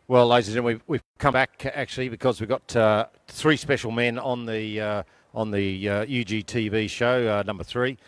Well, ladies and gentlemen, we've come back actually because we've got three special men on the UGTV show, number three.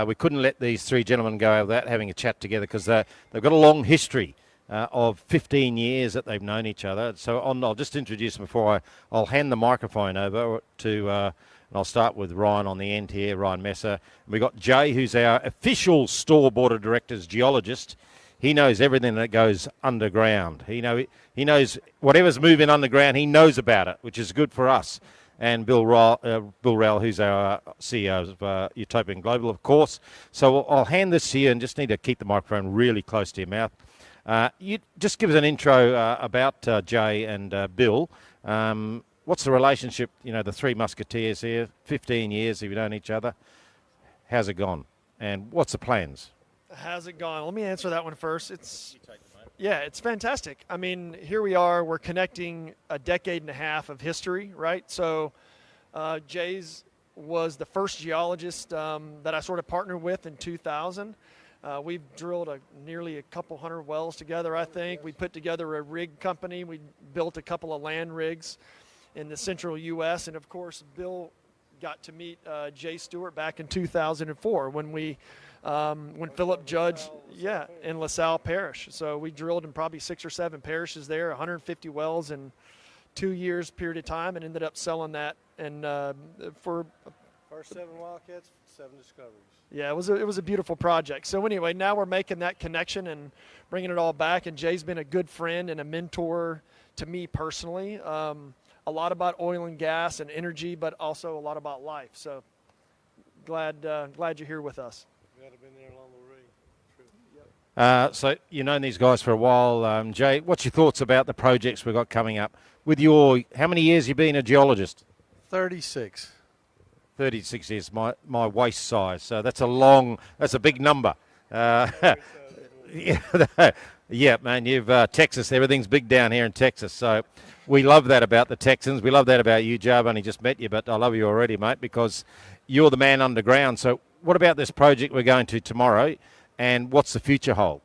We couldn't let these three gentlemen go without having a chat together because they've got a long history of 15 years that they've known each other. So I'll just introduce them before I'll hand the microphone over to, and I'll start with Ryan on the end here, Ryan Messer. We've got Jay, who's our official STORH Board of Directors geologist. He knows everything that goes underground. He knows whatever's moving underground, he knows about it, which is good for us. And Bill Rowell, who's our CEO of Utopian Global, of course. So I'll hand this to you and just need to keep the microphone really close to your mouth. You just give us an intro about Jay and Bill. What's the relationship, the three musketeers here, 15 years have you known each other. How's it gone? And what's the plans? How's it gone? Let me answer that one first. Yeah, it's fantastic. I mean, here we are. We're connecting a decade and a half of history, right? So Jay's was the first geologist that I sort of partnered with in 2000. We've drilled nearly a couple hundred wells together, I think. We put together a rig company. We built a couple of land rigs in the central U.S. And, of course, Bill got to meet Jay Stewart back in 2004 when Philip Judge, in LaSalle Parish. So we drilled in probably 6 or 7 parishes there, 150 wells in 2 years period of time, and ended up selling that. And for first 7 wildcats, 7 discoveries. Yeah, it was a beautiful project. So anyway, now we're making that connection and bringing it all back. And Jay's been a good friend and a mentor to me personally. A lot about oil and gas and energy, but also a lot about life. So glad you're here with us. Have been there along the way. True. So you've known these guys for a while. Jay, what's your thoughts about the projects we've got coming up? How many years have you been a geologist? 36. 36 years, my waist size. So that's a big number. Yeah, man, you've Texas, everything's big down here in Texas. So we love that about the Texans. We love that about you, Joe. I've only just met you, but I love you already, mate, because you're the man underground. So what about this project we're going to tomorrow, and what's the future hold?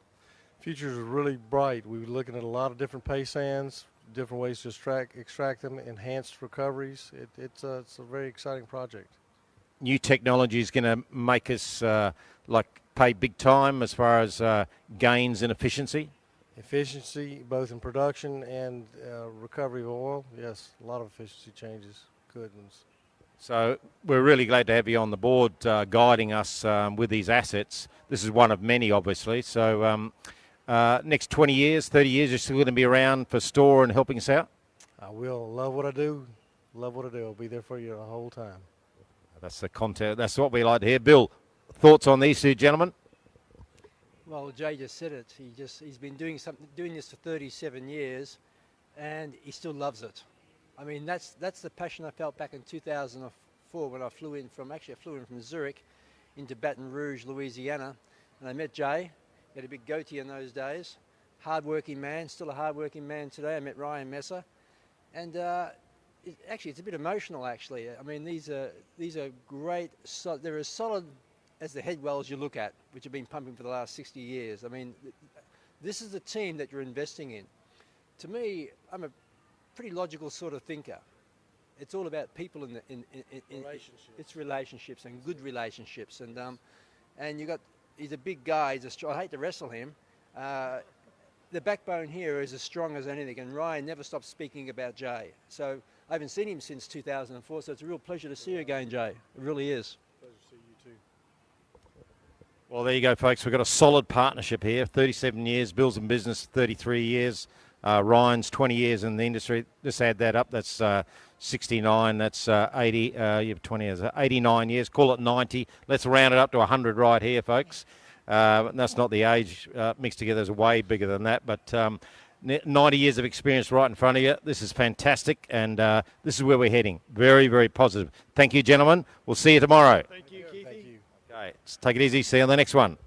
Future's really bright. We're looking at a lot of different pay sands, different ways to extract them, enhanced recoveries. It's a very exciting project. New technology is going to make us pay big time as far as gains in efficiency? Efficiency, both in production and recovery of oil. Yes, a lot of efficiency changes, good ones. So we're really glad to have you on the board guiding us with these assets. This is one of many, obviously. So next 20 years, 30 years, you're still going to be around for STORH and helping us out? I will. Love what I do. Love what I do. I'll be there for you the whole time. That's the content. That's what we like to hear. Bill, thoughts on these two gentlemen? Well, Jay just said it. He's been doing this for 37 years, and he still loves it. I mean, that's the passion I felt back in 2004 when I flew in from Zurich into Baton Rouge, Louisiana, and I met Jay. He had a big goatee in those days. Hard-working man, still a hard-working man today. I met Ryan Messer, and it's a bit emotional, actually. I mean, these are great. They're as solid as the head wells you look at, which have been pumping for the last 60 years. I mean, this is the team that you're investing in. To me, I'm a pretty logical sort of thinker. It's all about people in relationships. It's relationships and good relationships. And he's a big guy. I hate to wrestle him. The backbone here is as strong as anything, and Ryan never stops speaking about Jay. So I haven't seen him since 2004, so it's a real pleasure to see you again, Jay. It really is. Pleasure to see you too. Well, there you go, folks. We've got a solid partnership here. 37 years, Bill's in business 33 years. Ryan's 20 years in the industry. Just add that up. That's 69. That's 80. You have 20 years. 89 years. Call it 90. Let's round it up to 100 right here, folks. That's not the age mixed together. Is way bigger than that. But 90 years of experience right in front of you. This is fantastic, and this is where we're heading. Very, very positive. Thank you, gentlemen. We'll see you tomorrow. Thank you, Keithy. Thank you. Okay, let's take it easy. See you on the next one.